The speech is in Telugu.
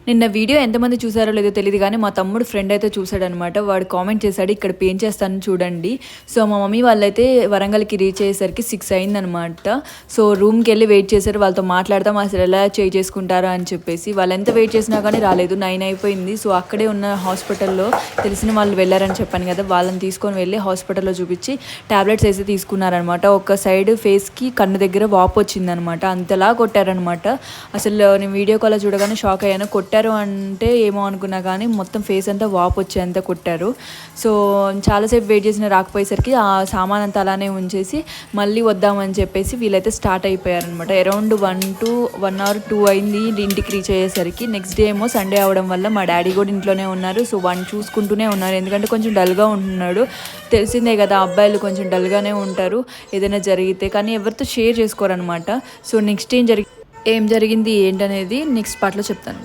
నిన్న వీడియో ఎంతమంది చూసారో లేదో తెలియదు కానీ మా తమ్ముడు ఫ్రెండ్ అయితే చూసాడనమాట. వాడు కామెంట్ చేశాడు ఇక్కడ పెయింట్ చేస్తాను చూడండి. సో మా మమ్మీ వాళ్ళైతే వరంగల్కి రీచ్ అయ్యేసరికి 6 అయిందనమాట. సో రూమ్కి వెళ్ళి వెయిట్ చేశారు. వాళ్ళతో మాట్లాడతాం అసలు ఎలా చేసుకుంటారా అని చెప్పేసి. వాళ్ళు ఎంత వెయిట్ చేసినా కానీ రాలేదు. 9 అయిపోయింది. సో అక్కడే ఉన్న హాస్పిటల్లో తెలిసిన వాళ్ళు వెళ్ళారని చెప్పాను కదా, వాళ్ళని తీసుకొని వెళ్ళి హాస్పిటల్లో చూపించి టాబ్లెట్స్ వేసి తీసుకున్నారనమాట. ఒక సైడ్ ఫేస్కి కన్ను దగ్గర వాపు వచ్చిందనమాట. అంతలా కొట్టారనమాట. అసలు నేను వీడియో కాల్ చూడగానే షాక్ అయ్యాను. కొట్టారు అంటే ఏమో అనుకున్నా కానీ మొత్తం ఫేస్ అంతా వాపు వచ్చేంత కొట్టారు. సో చాలాసేపు వెయిట్ చేసిన రాకపోయేసరికి ఆ సామాన్ అంతా అలానే ఉంచేసి మళ్ళీ వద్దామని చెప్పేసి వీళ్ళైతే స్టార్ట్ అయిపోయారనమాట. అరౌండ్ 1 or 2 అయింది ఇంటికి రీచ్ అయ్యేసరికి. నెక్స్ట్ డే ఏమో సండే అవడం వల్ల మా డాడీ కూడా ఇంట్లోనే ఉన్నారు. సో వాడిని చూసుకుంటూనే ఉన్నారు, ఎందుకంటే కొంచెం డల్గా ఉంటున్నాడు. తెలిసిందే కదా, అబ్బాయిలు కొంచెం డల్గానే ఉంటారు ఏదైనా జరిగితే, కానీ ఎవరితో షేర్ చేసుకోరనమాట. సో నెక్స్ట్ ఏం జరిగింది ఏంటనేది నెక్స్ట్ పార్ట్లో చెప్తాను.